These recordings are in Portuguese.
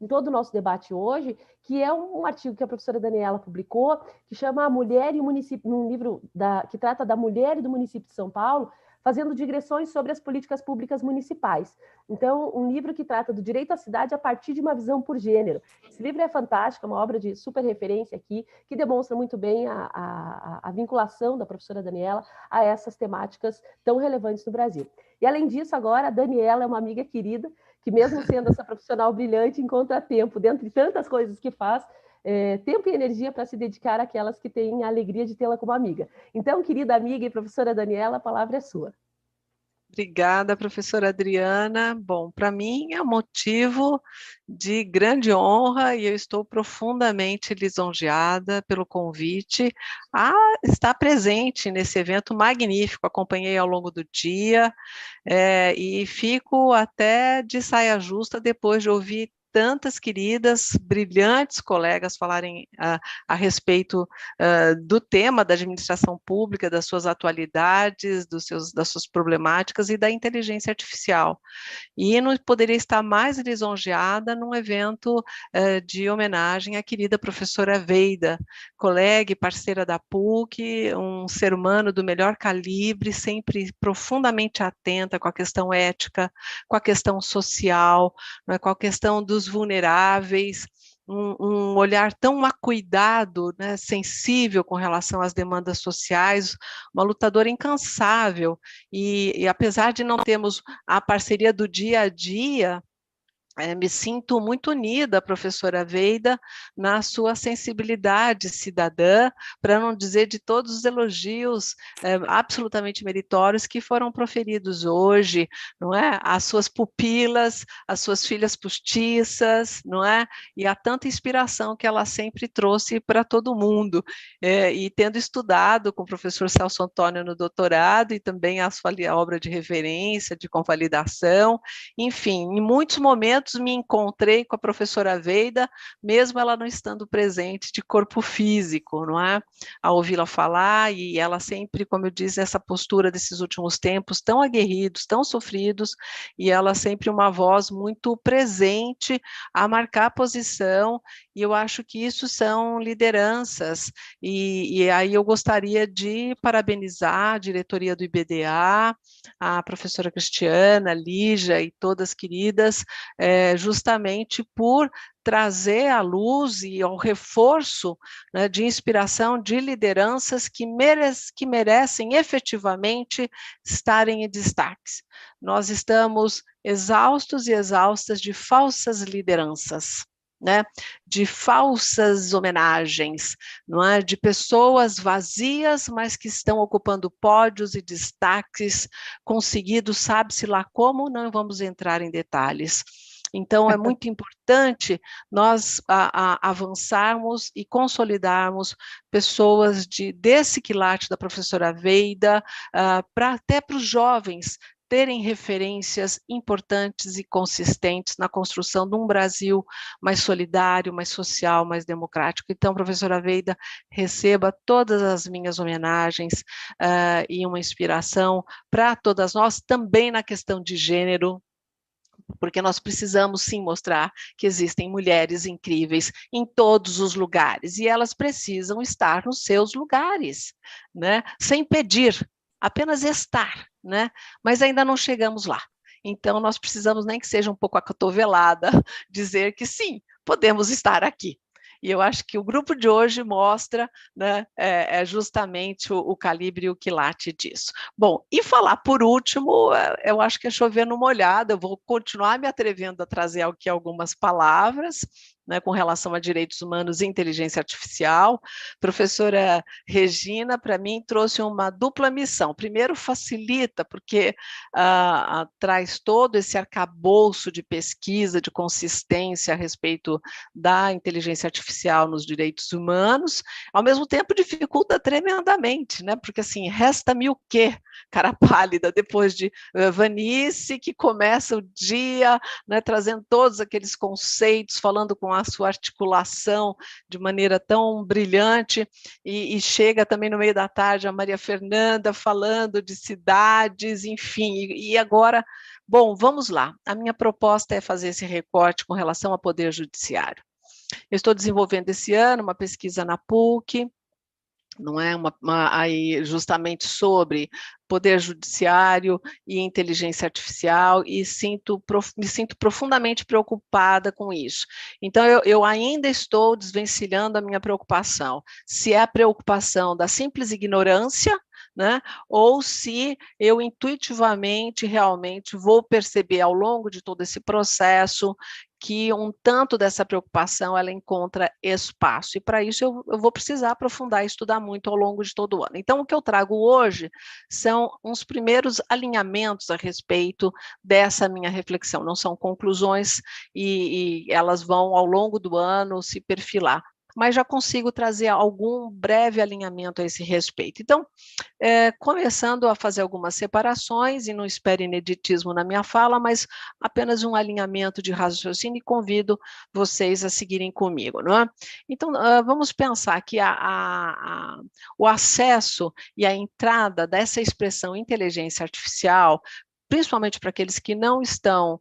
em todo o nosso debate hoje, que é um artigo que a professora Daniela publicou, que chama A Mulher e o Município, num livro que trata da mulher e do município de São Paulo, fazendo digressões sobre as políticas públicas municipais. Então, um livro que trata do direito à cidade a partir de uma visão por gênero. Esse livro é fantástico, é uma obra de super referência aqui, que demonstra muito bem a vinculação da professora Daniela a essas temáticas tão relevantes no Brasil. E, além disso, agora, a Daniela é uma amiga querida, que mesmo sendo essa profissional brilhante, encontra tempo, dentre tantas coisas que faz, tempo e energia para se dedicar àquelas que têm a alegria de tê-la como amiga. Então, querida amiga e professora Daniela, a palavra é sua. Obrigada, professora Adriana. Bom, para mim é um motivo de grande honra e eu estou profundamente lisonjeada pelo convite a estar presente nesse evento magnífico. Acompanhei ao longo do dia e fico até de saia justa depois de ouvir tantas queridas, brilhantes colegas falarem a respeito do tema da administração pública, das suas atualidades, das suas problemáticas e da inteligência artificial. E não poderia estar mais lisonjeada num evento de homenagem à querida professora Veida, colega e parceira da PUC, um ser humano do melhor calibre, sempre profundamente atenta com a questão ética, com a questão social, com a questão dos vulneráveis, um olhar tão acuidado, né, sensível com relação às demandas sociais, uma lutadora incansável, e apesar de não termos a parceria do dia a dia, me sinto muito unida, professora Veida, na sua sensibilidade cidadã, para não dizer de todos os elogios absolutamente meritórios que foram proferidos hoje, não é? As suas pupilas, as suas filhas postiças, não é? E a tanta inspiração que ela sempre trouxe para todo mundo. E tendo estudado com o professor Celso Antônio no doutorado e também a sua obra de referência, de convalidação, enfim, em muitos momentos me encontrei com a professora Veida, mesmo ela não estando presente de corpo físico, não é? A ouvi-la falar, e ela sempre, como eu disse, essa postura desses últimos tempos, tão aguerridos, tão sofridos, e ela sempre uma voz muito presente a marcar a posição, e eu acho que isso são lideranças, e aí eu gostaria de parabenizar a diretoria do IBDA, a professora Cristiana, Lígia e todas queridas, justamente por trazer à luz e ao reforço, né, de inspiração de lideranças que merecem efetivamente estarem em destaques. Nós estamos exaustos e exaustas de falsas lideranças, né, de falsas homenagens, não é? De pessoas vazias, mas que estão ocupando pódios e destaques conseguidos, sabe-se lá como, não vamos entrar em detalhes. Então, é muito importante nós avançarmos e consolidarmos pessoas desse quilate da professora Veida, até para os jovens terem referências importantes e consistentes na construção de um Brasil mais solidário, mais social, mais democrático. Então, professora Veida, receba todas as minhas homenagens e uma inspiração para todas nós, também na questão de gênero, porque nós precisamos sim mostrar que existem mulheres incríveis em todos os lugares, e elas precisam estar nos seus lugares, né? Sem pedir, apenas estar, né? Mas ainda não chegamos lá. Então, nós precisamos, nem que seja um pouco acotovelada, dizer que sim, podemos estar aqui. E eu acho que o grupo de hoje mostra, né, justamente o calibre e o quilate disso. Bom, e falar por último, eu acho que é chover no molhado, eu vou continuar me atrevendo a trazer aqui algumas palavras, né, com relação a direitos humanos e inteligência artificial. Professora Regina, para mim, trouxe uma dupla missão. Primeiro, facilita, porque traz todo esse arcabouço de pesquisa, de consistência a respeito da inteligência artificial nos direitos humanos, ao mesmo tempo dificulta tremendamente, né? Porque assim, resta-me o quê, cara pálida, depois de Vanice, que começa o dia, né, trazendo todos aqueles conceitos, falando com a sua articulação de maneira tão brilhante, e chega também no meio da tarde a Maria Fernanda falando de cidades, enfim, e agora, bom, vamos lá, a minha proposta é fazer esse recorte com relação ao Poder Judiciário. Eu estou desenvolvendo esse ano uma pesquisa na PUC, não é aí justamente sobre poder judiciário e inteligência artificial, e me sinto profundamente preocupada com isso. Então, eu ainda estou desvencilhando a minha preocupação, se é a preocupação da simples ignorância, né, ou se eu intuitivamente, realmente, vou perceber ao longo de todo esse processo que um tanto dessa preocupação ela encontra espaço, e para isso eu vou precisar aprofundar e estudar muito ao longo de todo o ano. Então, o que eu trago hoje são uns primeiros alinhamentos a respeito dessa minha reflexão, não são conclusões, e elas vão ao longo do ano se perfilar, mas já consigo trazer algum breve alinhamento a esse respeito. Então, começando a fazer algumas separações, e não espere ineditismo na minha fala, mas apenas um alinhamento de raciocínio, e convido vocês a seguirem comigo, não é? Então, vamos pensar que o acesso e a entrada dessa expressão inteligência artificial, principalmente para aqueles que não estão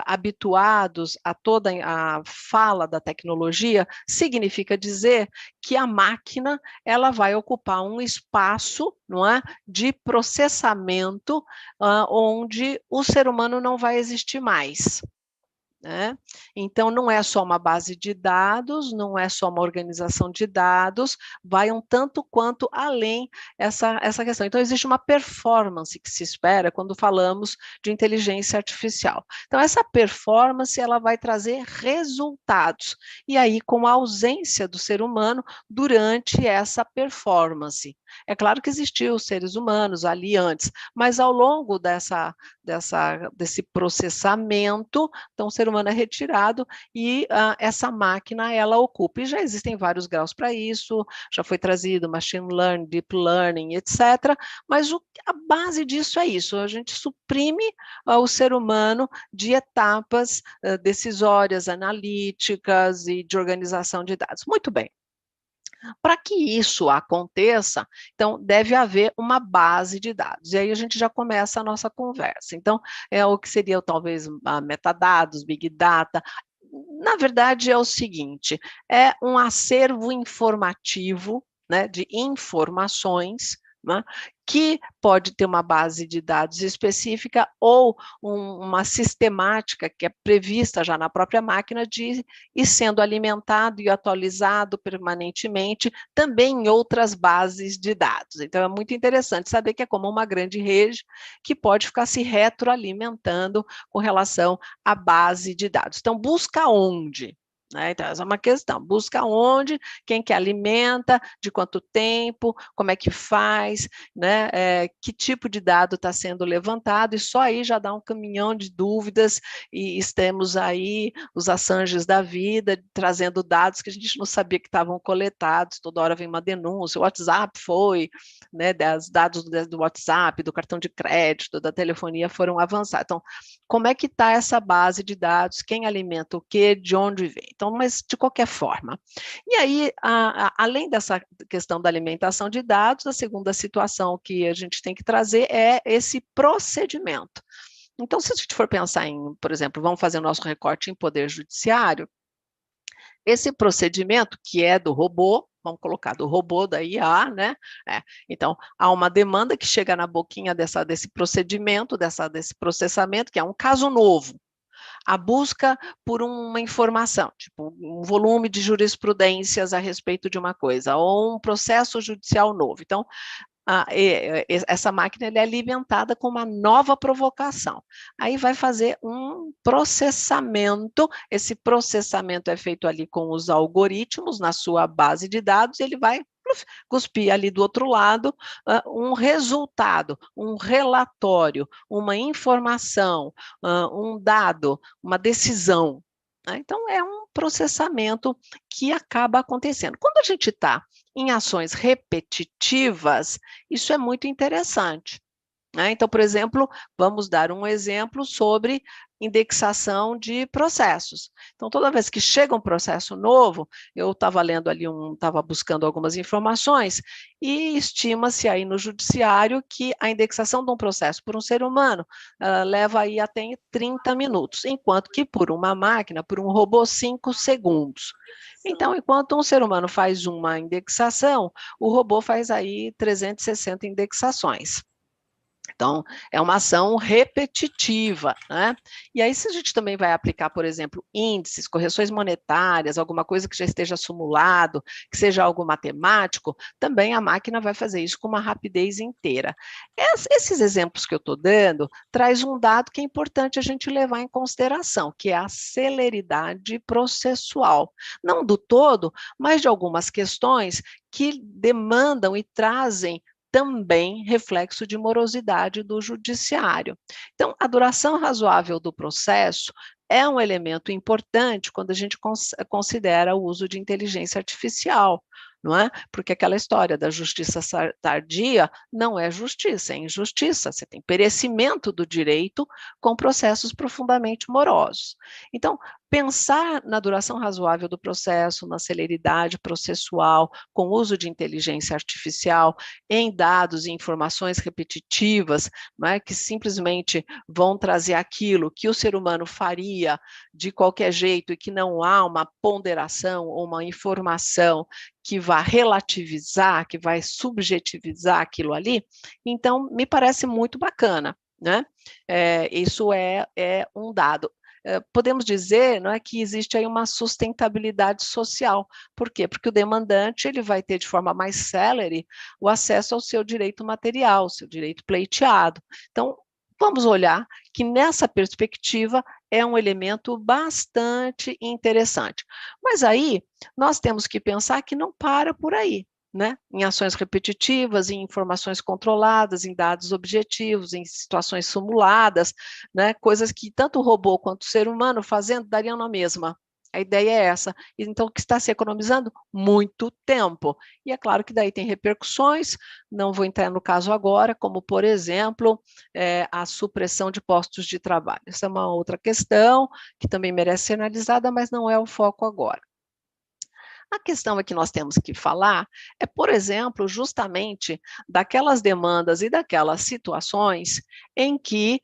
habituados a toda a fala da tecnologia, significa dizer que a máquina ela vai ocupar um espaço, não é, de processamento, onde o ser humano não vai existir mais. Né? Então, não é só uma base de dados, não é só uma organização de dados, vai um tanto quanto além essa questão. Então, existe uma performance que se espera quando falamos de inteligência artificial. Então, essa performance ela vai trazer resultados, e aí com a ausência do ser humano durante essa performance. É claro que existiam os seres humanos ali antes, mas ao longo desse processamento, então o ser humano é retirado e essa máquina ela ocupa, e já existem vários graus para isso, já foi trazido machine learning, deep learning, etc., mas a base disso é isso, a gente suprime o ser humano de etapas decisórias, analíticas e de organização de dados. Muito bem. Para que isso aconteça, então, deve haver uma base de dados, e aí a gente já começa a nossa conversa. Então, é o que seria talvez metadados, big data. Na verdade, é o seguinte, é um acervo informativo, né, de informações, né, que pode ter uma base de dados específica ou uma sistemática que é prevista já na própria máquina e sendo alimentado e atualizado permanentemente também em outras bases de dados. Então, é muito interessante saber que é como uma grande rede que pode ficar se retroalimentando com relação à base de dados. Então, busca onde? Né? Então, essa é uma questão, busca onde, quem que alimenta, de quanto tempo, como é que faz, né? Que tipo de dado está sendo levantado, e só aí já dá um caminhão de dúvidas, e temos aí os Assanges da vida, trazendo dados que a gente não sabia que estavam coletados, toda hora vem uma denúncia, o WhatsApp foi, né, os dados do WhatsApp, do cartão de crédito, da telefonia foram avançados. Então, como é que está essa base de dados, quem alimenta o quê, de onde vem? Então, mas de qualquer forma. E aí, além dessa questão da alimentação de dados, a segunda situação que a gente tem que trazer é esse procedimento. Então, se a gente for pensar em, por exemplo, vamos fazer o nosso recorte em poder judiciário, esse procedimento, que é do robô, vamos colocar do robô da IA, né? Então, há uma demanda que chega na boquinha desse procedimento, desse processamento, que é um caso novo. A busca por uma informação, tipo um volume de jurisprudências a respeito de uma coisa, ou um processo judicial novo. Então, essa máquina é alimentada com uma nova provocação. Aí vai fazer um processamento, esse processamento é feito ali com os algoritmos na sua base de dados, e ele vai cuspir ali do outro lado um resultado, um relatório, uma informação, um dado, uma decisão. Então, é um processamento que acaba acontecendo. Quando a gente está em ações repetitivas, isso é muito interessante. né? Então, por exemplo, vamos dar um exemplo sobre indexação de processos. Então, toda vez que chega um processo novo, eu estava lendo ali, estava buscando algumas informações, e estima-se aí no judiciário que a indexação de um processo por um ser humano leva aí até 30 minutos, enquanto que por uma máquina, por um robô, 5 segundos. Então, enquanto um ser humano faz uma indexação, o robô faz aí 360 indexações. Então, é uma ação repetitiva, né? E aí, se a gente também vai aplicar, por exemplo, índices, correções monetárias, alguma coisa que já esteja simulado, que seja algo matemático, também a máquina vai fazer isso com uma rapidez inteira. Esses exemplos que eu estou dando traz um dado que é importante a gente levar em consideração, que é a celeridade processual. Não do todo, mas de algumas questões que demandam e trazem também reflexo de morosidade do judiciário. Então, a duração razoável do processo é um elemento importante quando a gente considera o uso de inteligência artificial, não é? Porque aquela história da justiça tardia não é justiça, é injustiça. Você tem perecimento do direito com processos profundamente morosos. Então, pensar na duração razoável do processo, na celeridade processual, com o uso de inteligência artificial, em dados e informações repetitivas, não é, que simplesmente vão trazer aquilo que o ser humano faria de qualquer jeito e que não há uma ponderação ou uma informação que vai relativizar, que vai subjetivizar aquilo ali, então me parece muito bacana, né? Isso é um dado. Podemos dizer, não é, que existe aí uma sustentabilidade social. Por quê? Porque o demandante ele vai ter de forma mais célere o acesso ao seu direito material, ao seu direito pleiteado. Então, vamos olhar que nessa perspectiva é um elemento bastante interessante. Mas aí nós temos que pensar que não para por aí, né? Em ações repetitivas, em informações controladas, em dados objetivos, em situações simuladas, né? Coisas que tanto o robô quanto o ser humano fazendo dariam na mesma. A ideia é essa. Então, o que está se economizando? Muito tempo. E é claro que daí tem repercussões, não vou entrar no caso agora, como, por exemplo, a supressão de postos de trabalho. Essa é uma outra questão que também merece ser analisada, mas não é o foco agora. A questão é que nós temos que falar é, por exemplo, justamente daquelas demandas e daquelas situações em que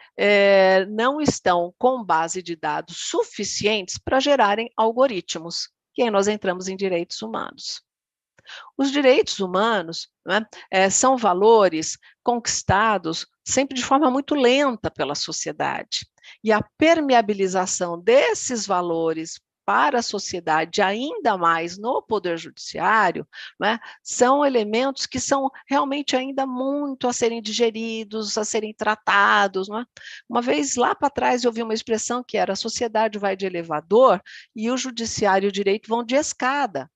não estão com base de dados suficientes para gerarem algoritmos. E aí nós entramos em direitos humanos. Os direitos humanos, né, são valores conquistados sempre de forma muito lenta pela sociedade. E a permeabilização desses valores para a sociedade, ainda mais no Poder Judiciário, né, são elementos que são realmente ainda muito a serem digeridos, a serem tratados. Né? Uma vez lá para trás eu vi uma expressão que era: a sociedade vai de elevador e o judiciário e o direito vão de escada.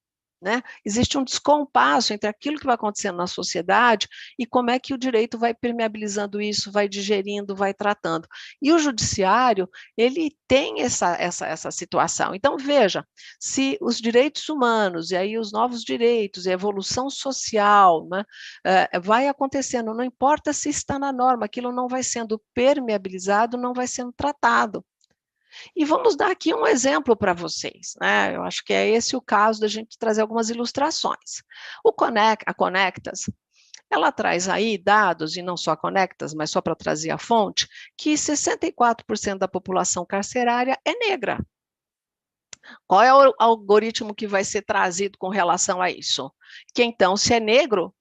Né? Existe um descompasso entre aquilo que vai acontecendo na sociedade e como é que o direito vai permeabilizando isso, vai digerindo, vai tratando. E o judiciário, ele tem essa situação. Então, veja, se os direitos humanos, e aí os novos direitos, e a evolução social, né, vai acontecendo, não importa se está na norma, aquilo não vai sendo permeabilizado, não vai sendo tratado. E vamos dar aqui um exemplo para vocês, né? Eu acho que é esse o caso da gente trazer algumas ilustrações. A Conectas, ela traz aí dados, e não só a Conectas, mas só para trazer a fonte, que 64% da população carcerária é negra. Qual é o algoritmo que vai ser trazido com relação a isso? Que então, se é negro,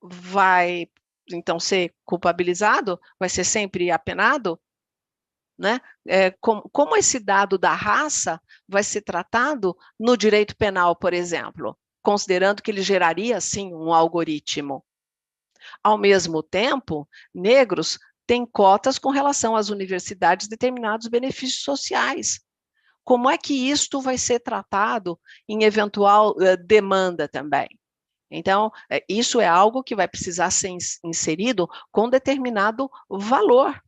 vai então ser culpabilizado? Vai ser sempre apenado? Né? Como esse dado da raça vai ser tratado no direito penal, por exemplo, considerando que ele geraria, sim, um algoritmo. Ao mesmo tempo, negros têm cotas com relação às universidades, determinados benefícios sociais. Como é que isto vai ser tratado em eventual demanda também? Então, isso é algo que vai precisar ser inserido com determinado valor.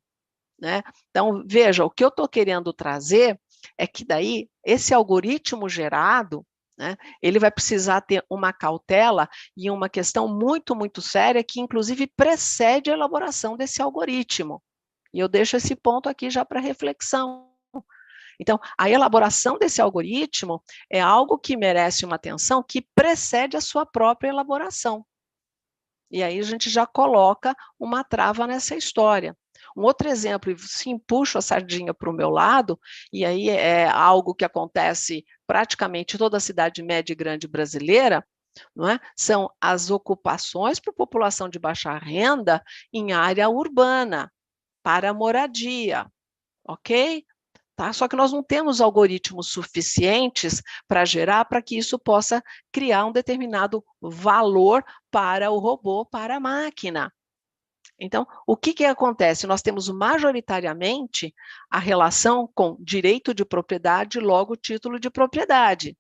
Né? Então, veja, o que eu estou querendo trazer é que daí esse algoritmo gerado, né? Ele vai precisar ter uma cautela e uma questão muito, muito séria que, inclusive, precede a elaboração desse algoritmo. E eu deixo esse ponto aqui já para reflexão. Então, a elaboração desse algoritmo é algo que merece uma atenção que precede a sua própria elaboração. E aí a gente já coloca uma trava nessa história. Um outro exemplo, e sim, puxo a sardinha para o meu lado, e aí é algo que acontece praticamente em toda a cidade média e grande brasileira, não é? São as ocupações por população de baixa renda em área urbana, para moradia, ok? Tá? Só que nós não temos algoritmos suficientes para gerar para que isso possa criar um determinado valor para o robô, para a máquina. Então, o que acontece? Nós temos majoritariamente a relação com direito de propriedade, logo título de propriedade.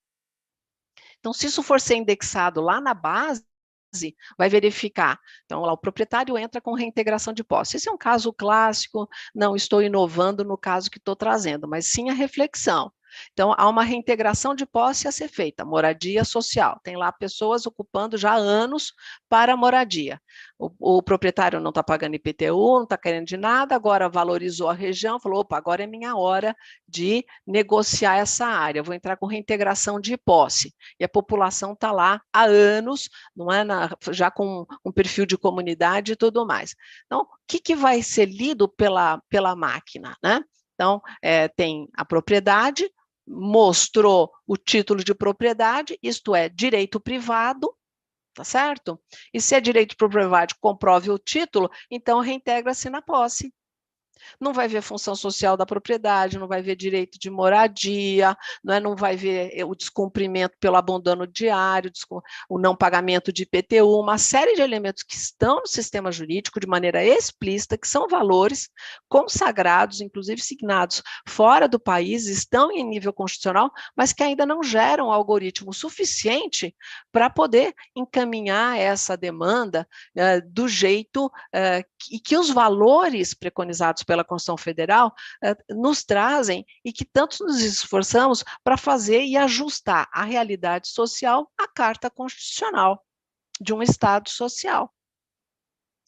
Então, se isso for ser indexado lá na base, vai verificar. Então, lá o proprietário entra com reintegração de posse. Esse é um caso clássico, não estou inovando no caso que estou trazendo, mas sim a reflexão. Então, há uma reintegração de posse a ser feita, moradia social. Tem lá pessoas ocupando já há anos para moradia. O proprietário não está pagando IPTU, não está querendo de nada, agora valorizou a região, falou, opa, agora é minha hora de negociar essa área, vou entrar com reintegração de posse. E a população está lá há anos, não é, já com um perfil de comunidade e tudo mais. Então, o que vai ser lido pela máquina, né? Então, tem a propriedade, mostrou o título de propriedade, isto é, direito privado, tá certo? E se é direito de propriedade, comprove o título, então reintegra-se na posse. Não vai ver função social da propriedade, não vai ver direito de moradia, não vai ver o descumprimento pelo abandono diário, o não pagamento de IPTU, uma série de elementos que estão no sistema jurídico de maneira explícita, que são valores consagrados, inclusive signados fora do país, estão em nível constitucional, mas que ainda não geram algoritmo suficiente para poder encaminhar essa demanda do jeito que os valores preconizados pela Constituição Federal nos trazem e que tanto nos esforçamos para fazer e ajustar a realidade social à Carta Constitucional de um Estado social.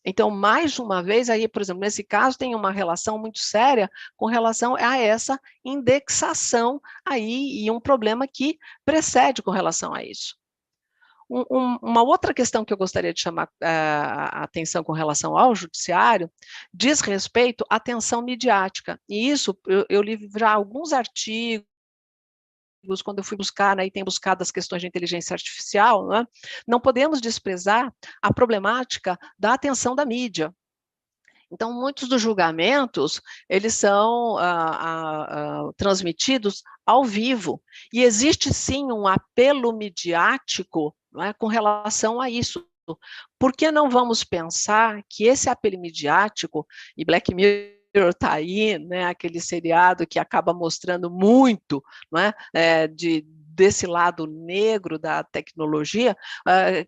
Então, mais uma vez, aí, por exemplo, nesse caso, tem uma relação muito séria com relação a essa indexação aí e um problema que precede com relação a isso. Uma outra questão que eu gostaria de chamar a atenção com relação ao judiciário diz respeito à atenção midiática. E isso, eu li já alguns artigos, quando eu fui buscar, né, e tenho buscado as questões de inteligência artificial, né, não podemos desprezar a problemática da atenção da mídia. Então, muitos dos julgamentos, eles são transmitidos ao vivo, e existe sim um apelo midiático, não é, com relação a isso. Por que não vamos pensar que esse apelo midiático, e Black Mirror está aí, né, aquele seriado que acaba mostrando muito, não é, desse lado negro da tecnologia,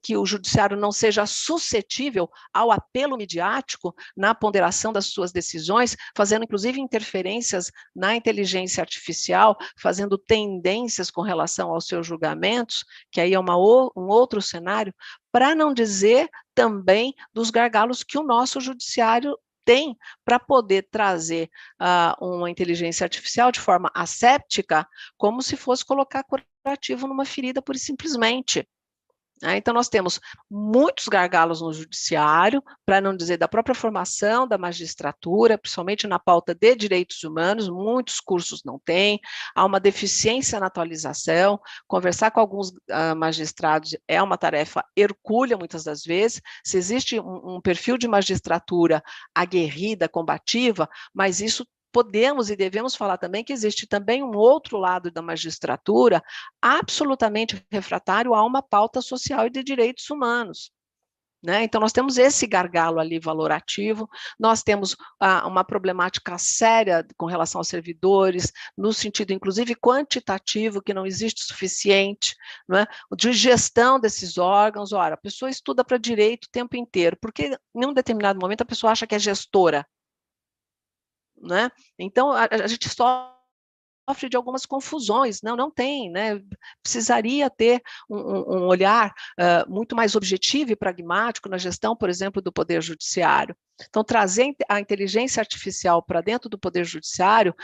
que o judiciário não seja suscetível ao apelo midiático na ponderação das suas decisões, fazendo inclusive interferências na inteligência artificial, fazendo tendências com relação aos seus julgamentos, que aí é um outro cenário, para não dizer também dos gargalos que o nosso judiciário tem para poder trazer uma inteligência artificial de forma asséptica, como se fosse colocar curativo numa ferida pura e simplesmente. Então, nós temos muitos gargalos no judiciário, para não dizer da própria formação da magistratura, principalmente na pauta de direitos humanos, muitos cursos não têm, há uma deficiência na atualização, conversar com alguns magistrados é uma tarefa hercúlea, muitas das vezes, se existe um perfil de magistratura aguerrida, combativa, mas isso podemos e devemos falar também que existe também um outro lado da magistratura absolutamente refratário a uma pauta social e de direitos humanos. Né? Então, nós temos esse gargalo ali valorativo, nós temos uma problemática séria com relação aos servidores, no sentido, inclusive, quantitativo, que não existe o suficiente, né? De gestão desses órgãos. Ora, a pessoa estuda para direito o tempo inteiro, porque em um determinado momento a pessoa acha que é gestora. Né? Então, a gente sofre de algumas confusões. Não tem, né? Precisaria ter um olhar muito mais objetivo e pragmático na gestão, por exemplo, do Poder Judiciário. Então, trazer a inteligência artificial para dentro do Poder Judiciário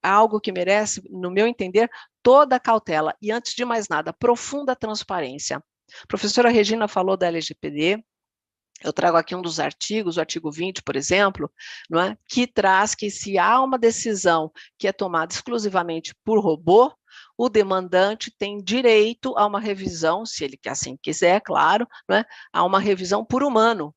é algo que merece, no meu entender, toda a cautela. E, antes de mais nada, profunda transparência. A professora Regina falou da LGPD. Eu trago aqui um dos artigos, o artigo 20, por exemplo, não é? Que traz que, se há uma decisão que é tomada exclusivamente por robô, o demandante tem direito a uma revisão, se ele assim quiser, claro, não é? A uma revisão por humano.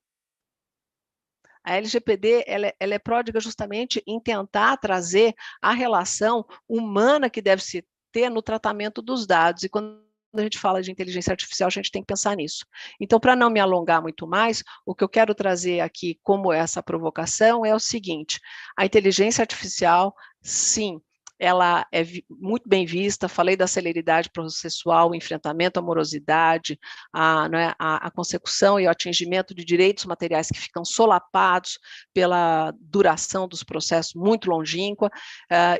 A LGPD ela é pródiga justamente em tentar trazer a relação humana que deve se ter no tratamento dos dados. E quando a gente fala de inteligência artificial, a gente tem que pensar nisso. Então, para não me alongar muito mais, o que eu quero trazer aqui como essa provocação é o seguinte: a inteligência artificial, sim, ela é muito bem vista. Falei da celeridade processual, o enfrentamento à morosidade, a consecução e o atingimento de direitos materiais que ficam solapados pela duração dos processos muito longínqua.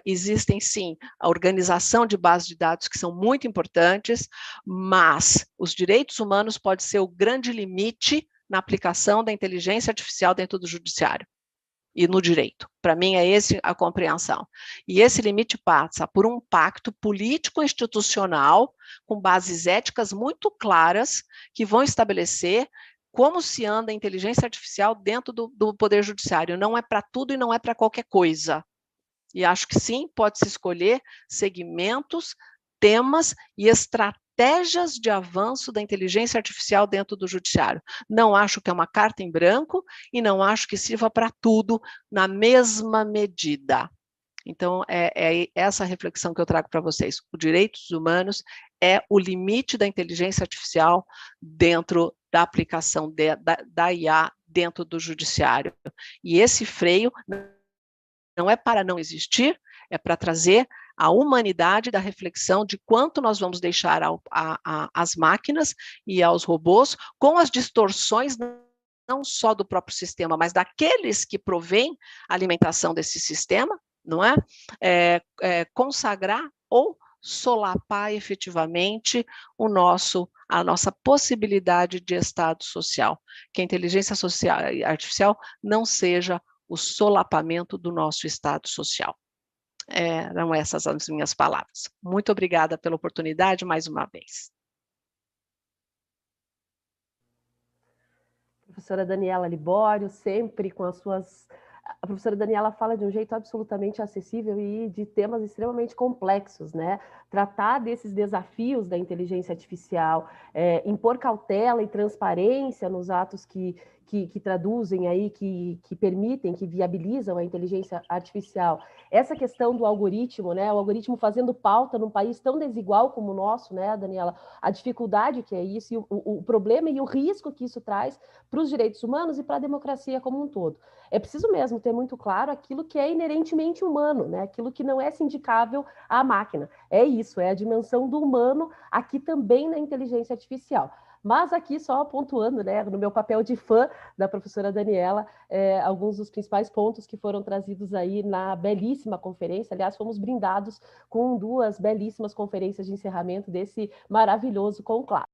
Existem, sim, a organização de bases de dados que são muito importantes, mas os direitos humanos podem ser o grande limite na aplicação da inteligência artificial dentro do judiciário e no direito. Para mim, é essa a compreensão. E esse limite passa por um pacto político-institucional com bases éticas muito claras que vão estabelecer como se anda a inteligência artificial dentro do Poder Judiciário. Não é para tudo e não é para qualquer coisa. E acho que sim, pode-se escolher segmentos, temas e estratégias de avanço da inteligência artificial dentro do judiciário. Não acho que é uma carta em branco e não acho que sirva para tudo na mesma medida. Então, é essa reflexão que eu trago para vocês. Os direitos humanos é o limite da inteligência artificial dentro da aplicação da IA dentro do judiciário. E esse freio não é para não existir, é para trazer a humanidade da reflexão de quanto nós vamos deixar às máquinas e aos robôs, com as distorções não só do próprio sistema, mas daqueles que provêm a alimentação desse sistema, não é? Consagrar ou solapar efetivamente a nossa possibilidade de estado social, que a inteligência artificial não seja o solapamento do nosso estado social. Eram essas as minhas palavras. Muito obrigada pela oportunidade mais uma vez. Professora Daniela Libório, sempre com as suas... A professora Daniela fala de um jeito absolutamente acessível e de temas extremamente complexos, né? Tratar desses desafios da inteligência artificial, impor cautela e transparência nos atos que traduzem aí, que permitem, que viabilizam a inteligência artificial. Essa questão do algoritmo, né? O algoritmo fazendo pauta num país tão desigual como o nosso, né, Daniela? A dificuldade que é isso, e o problema e o risco que isso traz para os direitos humanos e para a democracia como um todo. É preciso mesmo ter muito claro aquilo que é inerentemente humano, né? Aquilo que não é sindicável à máquina. É isso, é a dimensão do humano aqui também na inteligência artificial. Mas aqui só pontuando, né, no meu papel de fã da professora Daniela, alguns dos principais pontos que foram trazidos aí na belíssima conferência. Aliás, fomos brindados com 2 belíssimas conferências de encerramento desse maravilhoso conclave.